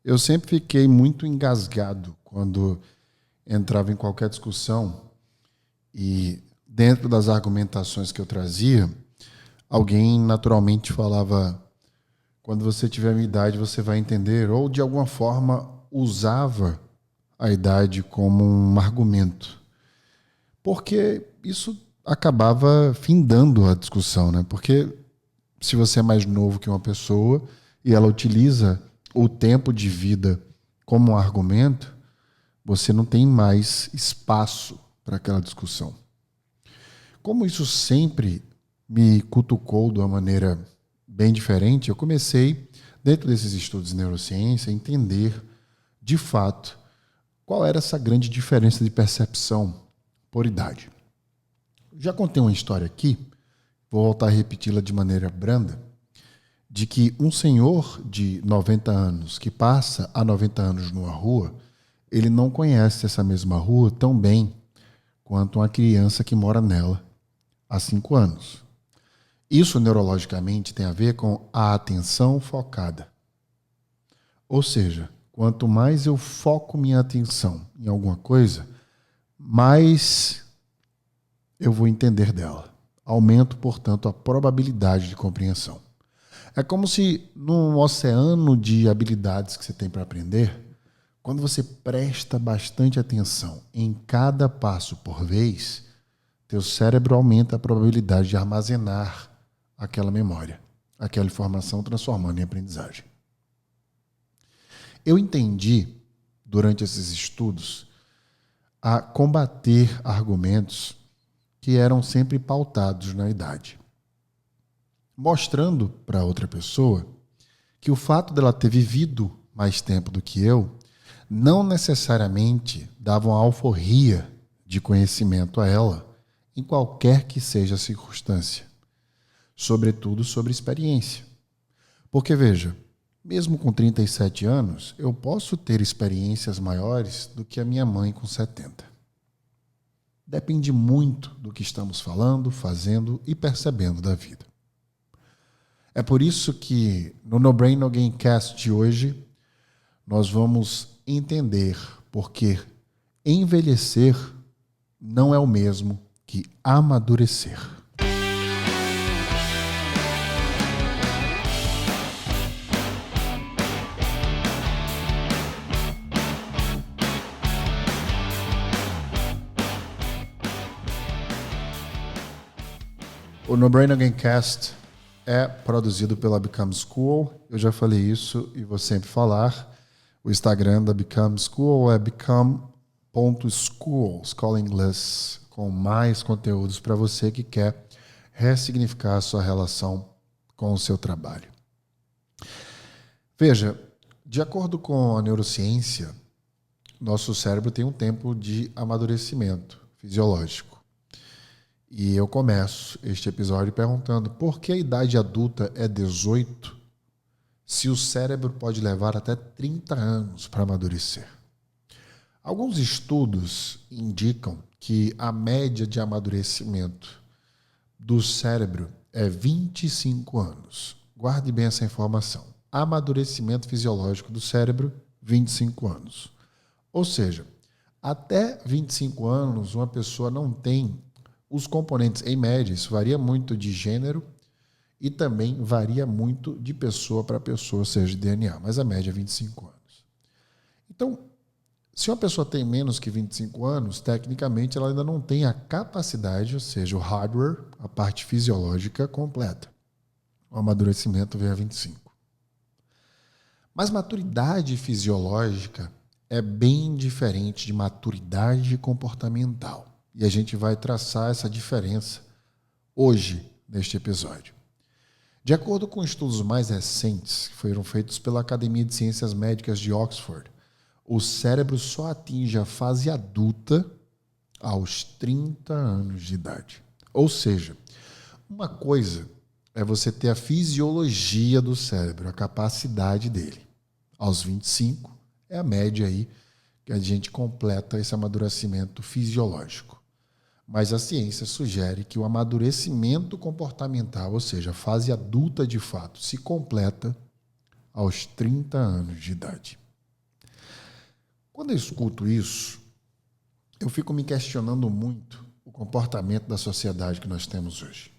Eu sempre fiquei muito engasgado quando entrava em qualquer discussão e, dentro das argumentações que eu trazia, alguém naturalmente falava: quando você tiver a minha idade, você vai entender, ou de alguma forma usava a idade como um argumento. Porque isso acabava findando a discussão, né? Porque se você é mais novo que uma pessoa e ela utiliza o tempo de vida como um argumento, você não tem mais espaço para aquela discussão. Como isso sempre me cutucou de uma maneira bem diferente, eu comecei, dentro desses estudos de neurociência, a entender, de fato, qual era essa grande diferença de percepção por idade. Já contei uma história aqui, vou voltar a repeti-la de maneira branda, de que um senhor de 90 anos que passa a 90 anos numa rua, ele não conhece essa mesma rua tão bem quanto uma criança que mora nela há 5 anos. Isso neurologicamente tem a ver com a atenção focada. Ou seja, quanto mais eu foco minha atenção em alguma coisa, mais eu vou entender dela. Aumento, portanto, a probabilidade de compreensão. É como se num oceano de habilidades que você tem para aprender, quando você presta bastante atenção em cada passo por vez, teu cérebro aumenta a probabilidade de armazenar aquela memória, aquela informação, transformando em aprendizagem. Eu entendi, durante esses estudos, a combater argumentos que eram sempre pautados na idade, mostrando para outra pessoa que o fato dela ter vivido mais tempo do que eu não necessariamente dava uma alforria de conhecimento a ela, em qualquer que seja a circunstância, sobretudo sobre experiência. Porque, veja, mesmo com 37 anos, eu posso ter experiências maiores do que a minha mãe com 70. Depende muito do que estamos falando, fazendo e percebendo da vida. É por isso que no No Brain No Game Cast de hoje nós vamos entender porque envelhecer não é o mesmo que amadurecer. O No Brain No Game Cast é produzido pela Become School. Eu já falei isso e vou sempre falar. O Instagram da Become School é become.school, escola inglês, com mais conteúdos para você que quer ressignificar a sua relação com o seu trabalho. Veja, de acordo com a neurociência, nosso cérebro tem um tempo de amadurecimento fisiológico. E eu começo este episódio perguntando por que a idade adulta é 18 se o cérebro pode levar até 30 anos para amadurecer. Alguns estudos indicam que a média de amadurecimento do cérebro é 25 anos. Guarde bem essa informação. Amadurecimento fisiológico do cérebro, 25 anos. Ou seja, até 25 anos, uma pessoa não tem os componentes, em média, isso varia muito de gênero e também varia muito de pessoa para pessoa, seja de DNA, mas a média é 25 anos. Então, se uma pessoa tem menos que 25 anos, tecnicamente ela ainda não tem a capacidade, ou seja, o hardware, a parte fisiológica completa. O amadurecimento vem a 25. Mas maturidade fisiológica é bem diferente de maturidade comportamental. E a gente vai traçar essa diferença hoje, neste episódio. De acordo com estudos mais recentes, que foram feitos pela Academia de Ciências Médicas de Oxford, o cérebro só atinge a fase adulta aos 30 anos de idade. Ou seja, uma coisa é você ter a fisiologia do cérebro, a capacidade dele. Aos 25 é a média aí que a gente completa esse amadurecimento fisiológico. Mas a ciência sugere que o amadurecimento comportamental, ou seja, a fase adulta de fato, se completa aos 30 anos de idade. Quando eu escuto isso, eu fico me questionando muito o comportamento da sociedade que nós temos hoje.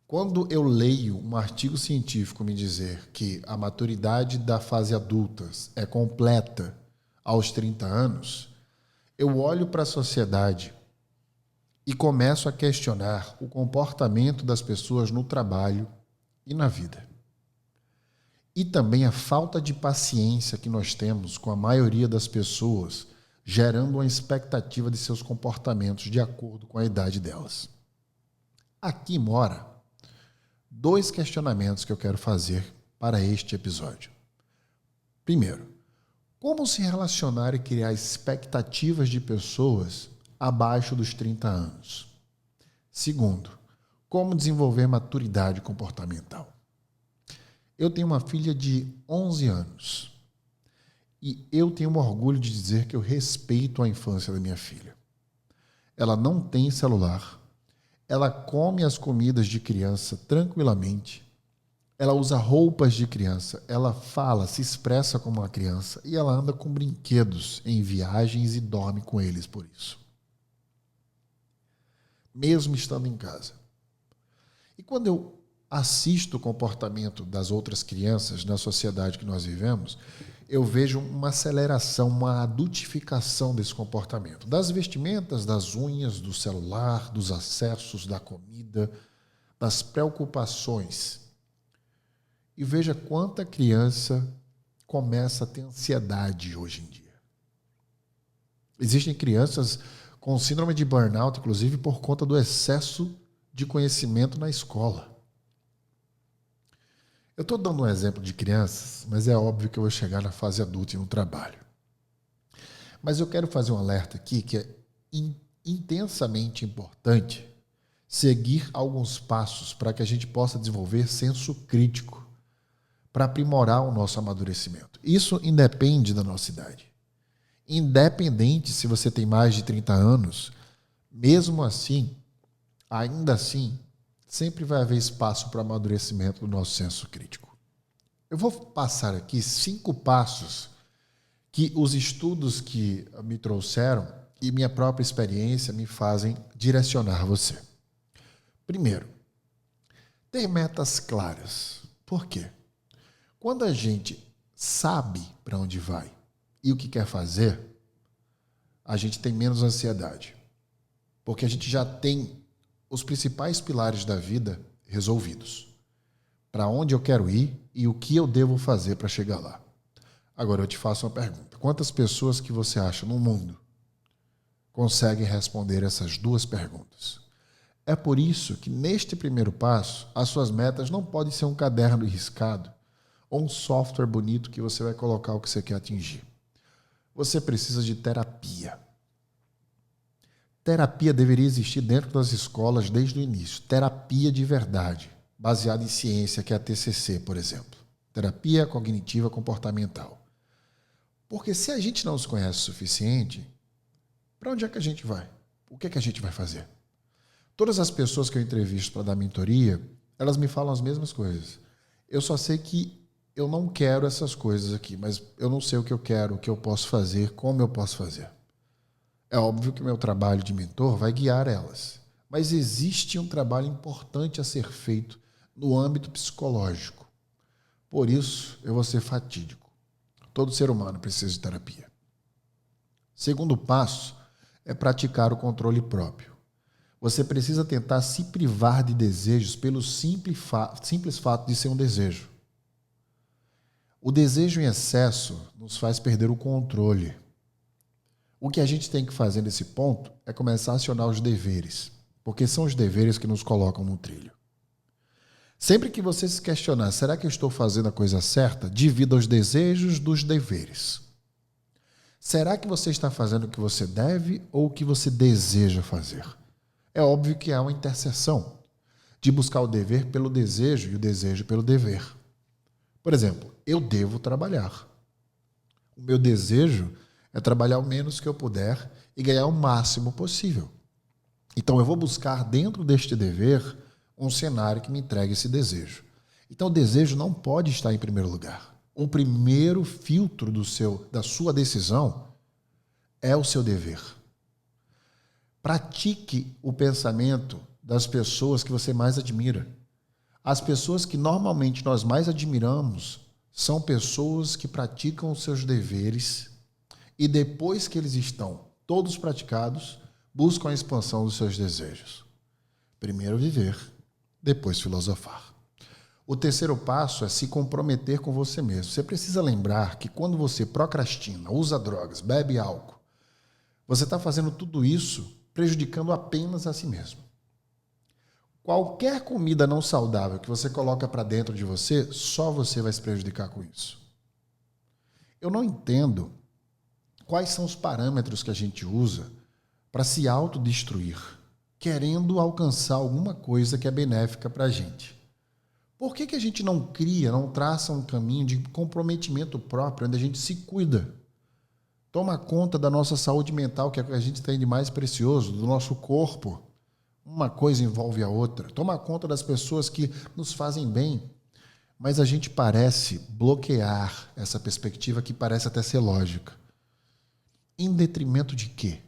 Quando eu leio um artigo científico me dizer que a maturidade da fase adulta é completa aos 30 anos, eu olho para a sociedade e começo a questionar o comportamento das pessoas no trabalho e na vida. E também a falta de paciência que nós temos com a maioria das pessoas, gerando uma expectativa de seus comportamentos de acordo com a idade delas. Aqui mora 2 questionamentos que eu quero fazer para este episódio. Primeiro, como se relacionar e criar expectativas de pessoas abaixo dos 30 anos? Segundo, como desenvolver maturidade comportamental? Eu tenho uma filha de 11 anos e eu tenho orgulho de dizer que eu respeito a infância da minha filha. Ela não tem celular, ela come as comidas de criança tranquilamente, ela usa roupas de criança, ela fala, se expressa como uma criança e ela anda com brinquedos em viagens e dorme com eles por isso. Mesmo estando em casa. E quando eu assisto o comportamento das outras crianças na sociedade que nós vivemos, eu vejo uma aceleração, uma adultificação desse comportamento. Das vestimentas, das unhas, do celular, dos acessos, da comida, das preocupações. E veja quanta criança começa a ter ansiedade hoje em dia. Existem crianças com síndrome de burnout, inclusive por conta do excesso de conhecimento na escola. Eu estou dando um exemplo de crianças, mas é óbvio que eu vou chegar na fase adulta e no trabalho. Mas eu quero fazer um alerta aqui que é intensamente importante seguir alguns passos para que a gente possa desenvolver senso crítico para aprimorar o nosso amadurecimento. Isso independe da nossa idade. Independente se você tem mais de 30 anos, mesmo assim, ainda assim, sempre vai haver espaço para amadurecimento do nosso senso crítico. Eu vou passar aqui 5 passos que os estudos que me trouxeram e minha própria experiência me fazem direcionar você. Primeiro, ter metas claras. Por quê? Quando a gente sabe para onde vai e o que quer fazer, a gente tem menos ansiedade. Porque a gente já tem os principais pilares da vida resolvidos. Para onde eu quero ir e o que eu devo fazer para chegar lá. Agora eu te faço uma pergunta. Quantas pessoas que você acha no mundo conseguem responder essas 2 perguntas? É por isso que neste primeiro passo, as suas metas não podem ser um caderno riscado ou um software bonito que você vai colocar o que você quer atingir. Você precisa de terapia. Terapia deveria existir dentro das escolas desde o início. Terapia de verdade, baseada em ciência, que é a TCC, por exemplo. Terapia cognitiva comportamental. Porque se a gente não se conhece o suficiente, para onde é que a gente vai? O que é que a gente vai fazer? Todas as pessoas que eu entrevisto para dar mentoria, elas me falam as mesmas coisas. Eu só sei que eu não quero essas coisas aqui, mas eu não sei o que eu quero, o que eu posso fazer, como eu posso fazer. É óbvio que o meu trabalho de mentor vai guiar elas. Mas existe um trabalho importante a ser feito no âmbito psicológico. Por isso, eu vou ser fatídico. Todo ser humano precisa de terapia. Segundo passo é praticar o controle próprio. Você precisa tentar se privar de desejos pelo simples fato de ser um desejo. O desejo em excesso nos faz perder o controle. O que a gente tem que fazer nesse ponto é começar a acionar os deveres, porque são os deveres que nos colocam no trilho. Sempre que você se questionar, será que eu estou fazendo a coisa certa? Divida os desejos dos deveres. Será que você está fazendo o que você deve ou o que você deseja fazer? É óbvio que há uma interseção de buscar o dever pelo desejo e o desejo pelo dever. Por exemplo, eu devo trabalhar. O meu desejo é trabalhar o menos que eu puder e ganhar o máximo possível. Então eu vou buscar dentro deste dever um cenário que me entregue esse desejo. Então o desejo não pode estar em primeiro lugar. O primeiro filtro da sua decisão é o seu dever. Pratique o pensamento das pessoas que você mais admira. As pessoas que normalmente nós mais admiramos são pessoas que praticam os seus deveres e depois que eles estão todos praticados, buscam a expansão dos seus desejos. Primeiro viver, depois filosofar. O terceiro passo é se comprometer com você mesmo. Você precisa lembrar que quando você procrastina, usa drogas, bebe álcool, você está fazendo tudo isso prejudicando apenas a si mesmo. Qualquer comida não saudável que você coloca para dentro de você, só você vai se prejudicar com isso. Eu não entendo quais são os parâmetros que a gente usa para se autodestruir, querendo alcançar alguma coisa que é benéfica para a gente. Por que a gente não cria, não traça um caminho de comprometimento próprio, onde a gente se cuida? Toma conta da nossa saúde mental, que é o que a gente tem de mais precioso, do nosso corpo. Uma coisa envolve a outra. Toma conta das pessoas que nos fazem bem. Mas a gente parece bloquear essa perspectiva que parece até ser lógica. Em detrimento de quê?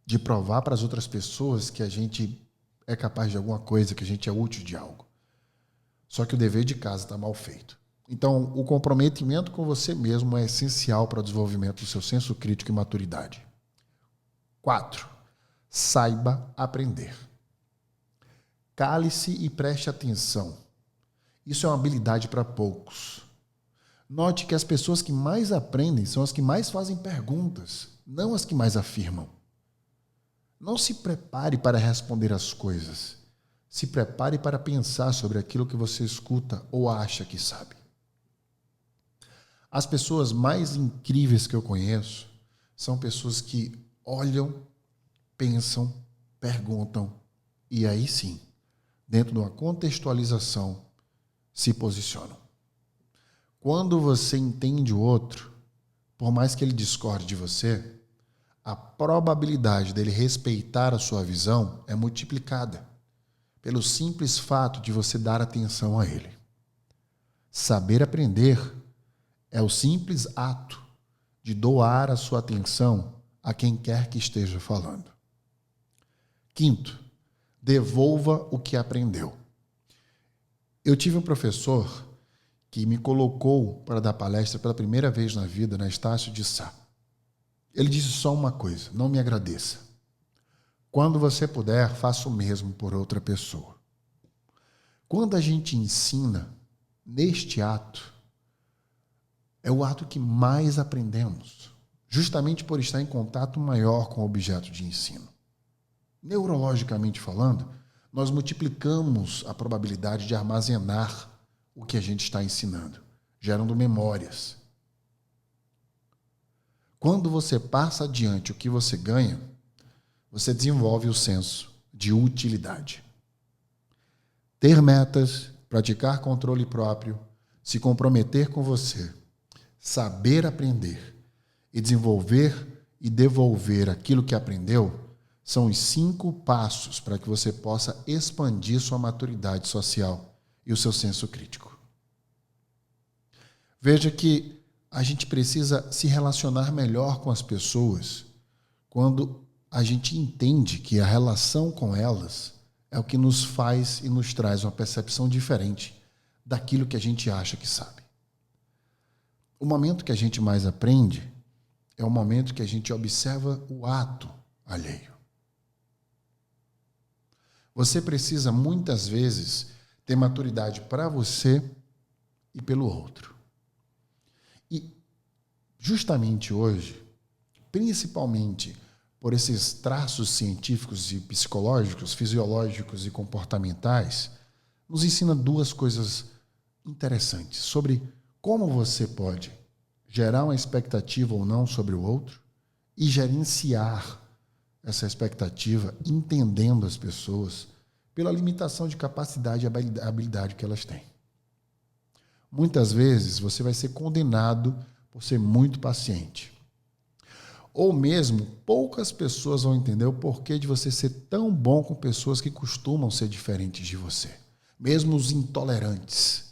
De provar para as outras pessoas que a gente é capaz de alguma coisa, que a gente é útil de algo. Só que o dever de casa está mal feito. Então, o comprometimento com você mesmo é essencial para o desenvolvimento do seu senso crítico e maturidade. 4. Saiba aprender. Cale-se e preste atenção. Isso é uma habilidade para poucos. Note que as pessoas que mais aprendem são as que mais fazem perguntas, não as que mais afirmam. Não se prepare para responder as coisas. Se prepare para pensar sobre aquilo que você escuta ou acha que sabe. As pessoas mais incríveis que eu conheço são pessoas que olham, pensam, perguntam e aí sim, dentro de uma contextualização, se posicionam. Quando você entende o outro, por mais que ele discorde de você, a probabilidade dele respeitar a sua visão é multiplicada pelo simples fato de você dar atenção a ele. Saber aprender é o simples ato de doar a sua atenção a quem quer que esteja falando. 5, devolva o que aprendeu. Eu tive um professor que me colocou para dar palestra pela primeira vez na vida na Estácio de Sá. Ele disse só uma coisa: não me agradeça. Quando você puder, faça o mesmo por outra pessoa. Quando a gente ensina neste ato, é o ato que mais aprendemos, justamente por estar em contato maior com o objeto de ensino. Neurologicamente falando, nós multiplicamos a probabilidade de armazenar o que a gente está ensinando, gerando memórias. Quando você passa adiante o que você ganha, você desenvolve o senso de utilidade. Ter metas, praticar controle próprio, se comprometer com você, saber aprender e desenvolver e devolver aquilo que aprendeu são os 5 passos para que você possa expandir sua maturidade social e o seu senso crítico. Veja que a gente precisa se relacionar melhor com as pessoas quando a gente entende que a relação com elas é o que nos faz e nos traz uma percepção diferente daquilo que a gente acha que sabe. O momento que a gente mais aprende é o momento que a gente observa o ato alheio. Você precisa, muitas vezes, ter maturidade para você e pelo outro. E, justamente hoje, principalmente por esses traços científicos e psicológicos, fisiológicos e comportamentais, nos ensina 2 coisas interessantes sobre como você pode gerar uma expectativa ou não sobre o outro e gerenciar essa expectativa entendendo as pessoas pela limitação de capacidade e habilidade que elas têm. Muitas vezes você vai ser condenado por ser muito paciente. Ou mesmo, poucas pessoas vão entender o porquê de você ser tão bom com pessoas que costumam ser diferentes de você. Mesmo os intolerantes.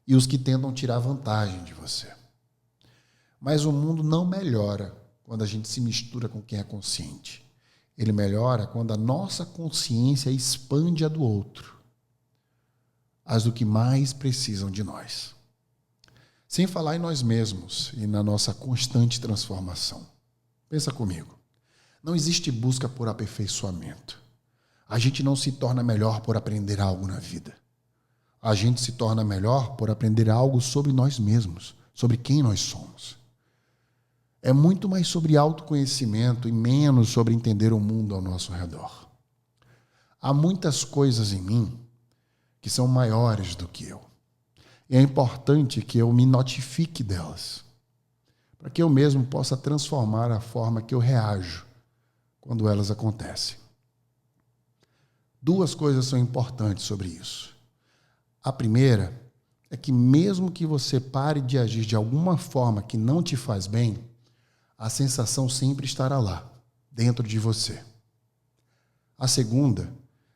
e os que tentam tirar vantagem de você. Mas o mundo não melhora quando a gente se mistura com quem é consciente. Ele melhora quando a nossa consciência expande a do outro, as do que mais precisam de nós. Sem falar em nós mesmos e na nossa constante transformação. Pensa comigo. Não existe busca por aperfeiçoamento. A gente não se torna melhor por aprender algo na vida. A gente se torna melhor por aprender algo sobre nós mesmos, sobre quem nós somos. É muito mais sobre autoconhecimento e menos sobre entender o mundo ao nosso redor. Há muitas coisas em mim que são maiores do que eu. E é importante que eu me notifique delas, para que eu mesmo possa transformar a forma que eu reajo quando elas acontecem. Duas coisas são importantes sobre isso. A primeira é que mesmo que você pare de agir de alguma forma que não te faz bem, a sensação sempre estará lá, dentro de você. A segunda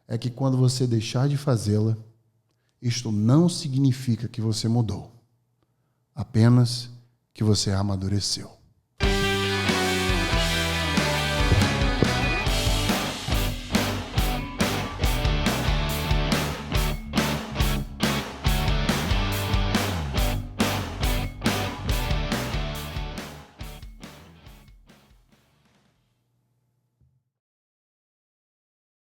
é que quando você deixar de fazê-la, isto não significa que você mudou, apenas que você amadureceu.